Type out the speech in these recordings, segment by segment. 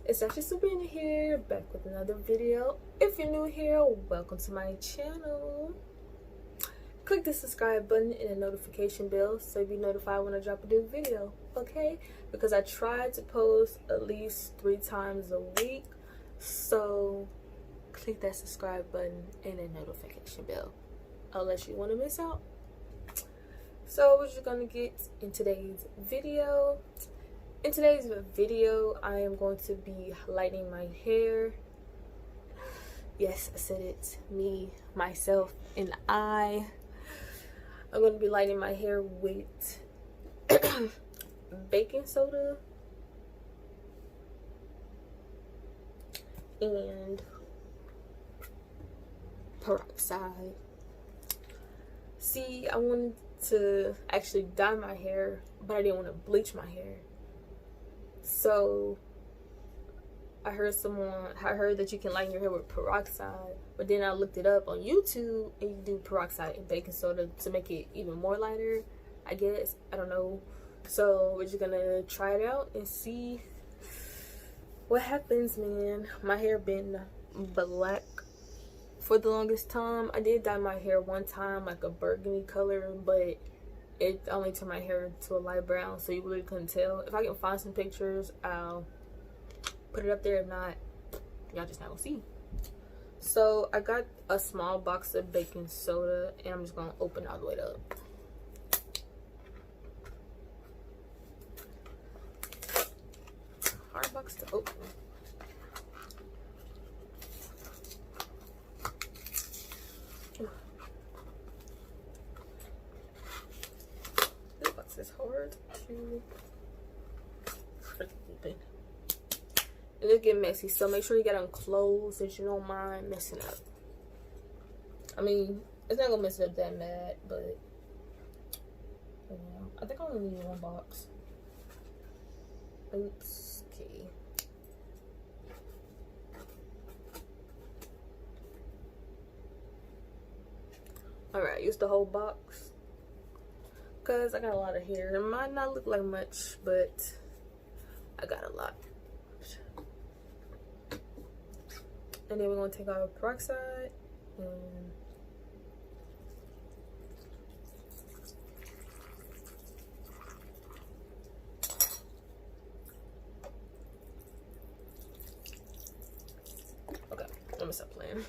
It's actually Sabrina here, back with another video. If you're new here, welcome to my channel. Click the subscribe button and the notification bell so you'll be notified when I drop a new video, okay? Because I try to post at least 3 times a week, so click that subscribe button and the notification bell unless you want to miss out. So what you're gonna get in today's video. In today's video, I am going to be lightening my hair. Yes, I said it. Me, myself, and I. I'm going to be lightening my hair with baking soda and peroxide. See, I wanted to actually dye my hair, but I didn't want to bleach my hair. So I heard that you can lighten your hair with peroxide, but then I looked it up on YouTube and you do peroxide and baking soda to make it even more lighter, I guess. I don't know. So we're just gonna try it out and see what happens, man. My hair been black for the longest time. I did dye my hair one time like a burgundy color, but it only turned my hair to a light brown, so you really couldn't tell. If I can find some pictures, I'll put it up there. If not, y'all just not gonna see. So I got a small box of baking soda and I'm just gonna open all the way up. Hard box to open. It's hard to open. It'll get messy, so make sure you get them closed if you don't mind messing up. I mean, it's not gonna mess it up that bad, but yeah, I think I only need one box. Oops, okay. Alright, use the whole box. Because I got a lot of hair. It might not look like much, but I got a lot. And then we're going to take our peroxide and okay, I'm gonna stop playing.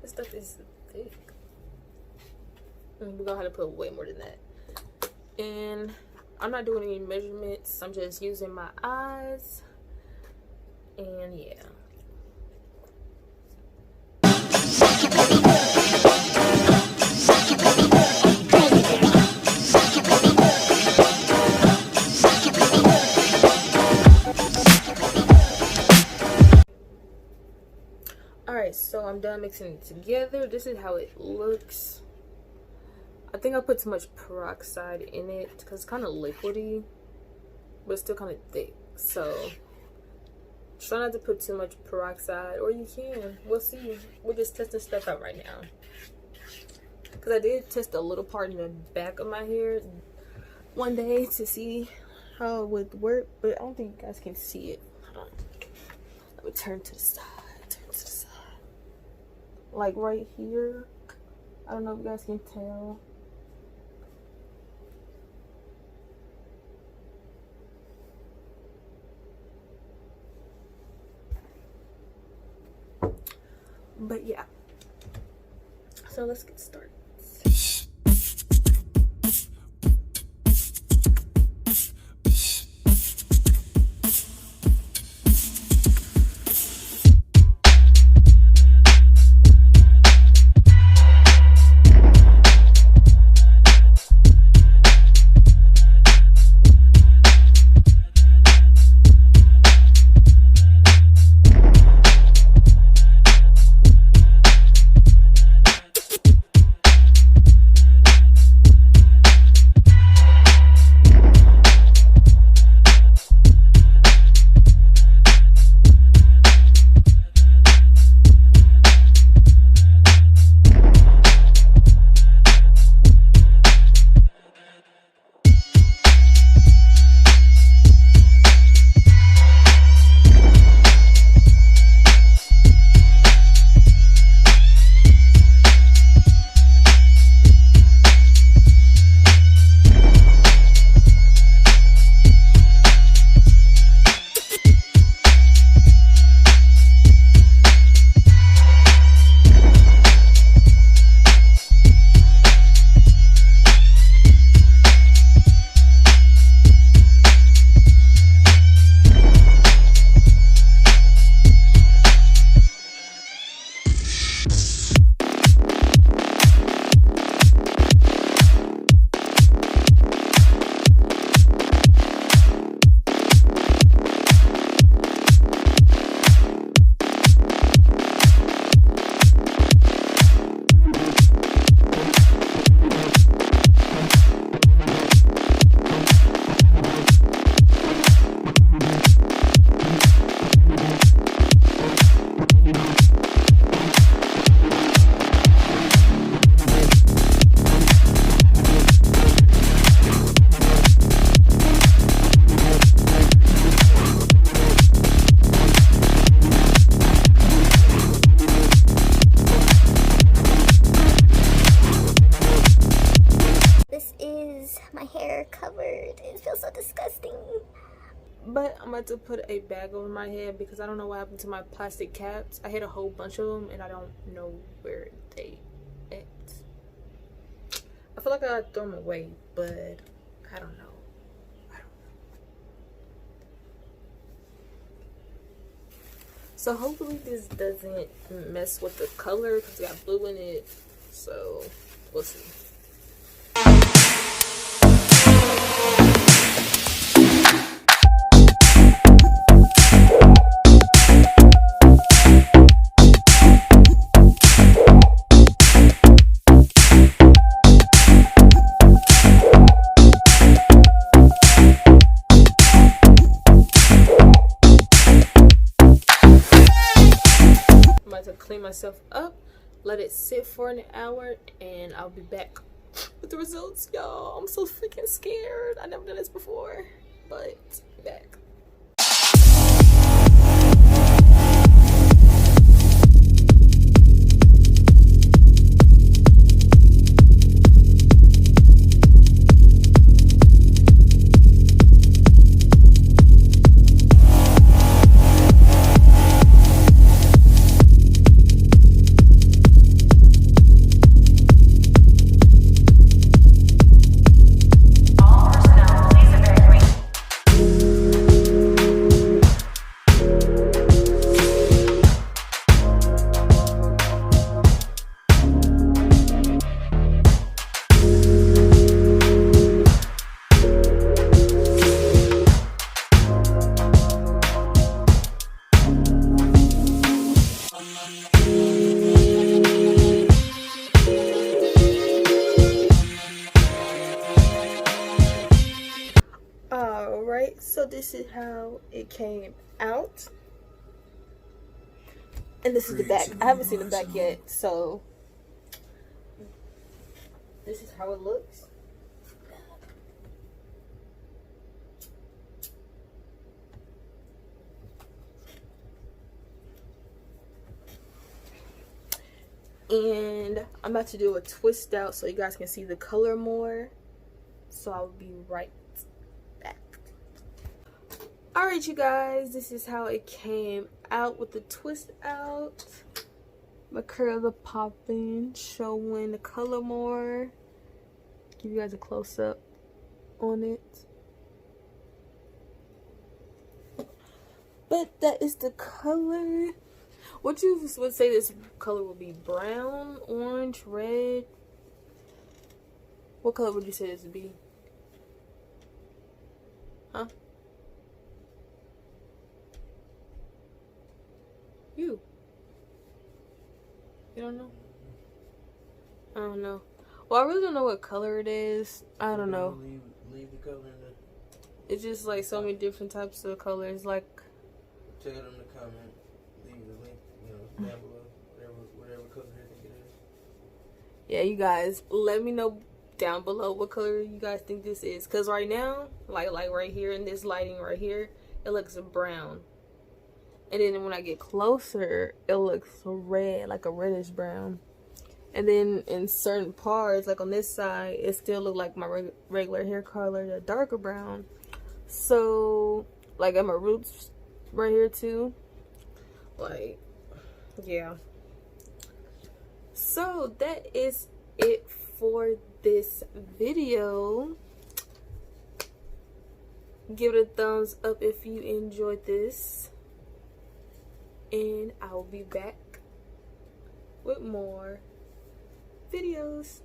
This stuff is thick. We're gonna have to put way more than that. And I'm not doing any measurements. I'm just using my eyes. And yeah. Alright, so I'm done mixing it together. This is how it looks. I think I put too much peroxide in it because it's kind of liquidy, but it's still kind of thick. So try not to put too much peroxide, or you can. We'll see. We're just testing stuff out right now. Because I did test a little part in the back of my hair one day to see how it would work, but I don't think you guys can see it. Hold on. Let me turn to the side. Turn to the side. Like right here. I don't know if you guys can tell. But yeah, so let's get started. hair covered. It feels so disgusting. But I'm about to put a bag over my head because I don't know what happened to my plastic caps. I had a whole bunch of them and I don't know where they at. I feel like I gotta throw them away, but I don't know. So hopefully this doesn't mess with the color because it got blue in it. So we'll see. To clean myself up, let it sit for an hour, and I'll be back with the results, y'all. I'm so freaking scared. I've never done this before, but back. Alright, so this is how it came out. And this is the back. I haven't seen the back yet, so this is how it looks. And I'm about to do a twist out so you guys can see the color more. So I'll be right back. Alright, you guys, this is how it came out with the twist out. My curls are popping, showing the color more. Give you guys a close up on it. But that is the color. What you would say this color would be? Brown, orange, red? What color would you say this would be? Huh? You don't know? I don't know. Well, I really don't know what color it is. I don't know. Leave the color in there. It's just like so many different types of colors. Like, check it in the comment. Leave the link, down below. Whatever color you think it is. yeah, you guys, let me know down below what color you guys think this is. Cause right now, like right here in this lighting right here, it looks brown. And then when I get closer, it looks red, like a reddish brown. And then in certain parts, like on this side, it still look like my regular hair color, the darker brown. So, like at my roots right here too. Like, yeah. So that is it for this video. Give it a thumbs up if you enjoyed this. And I will be back with more videos.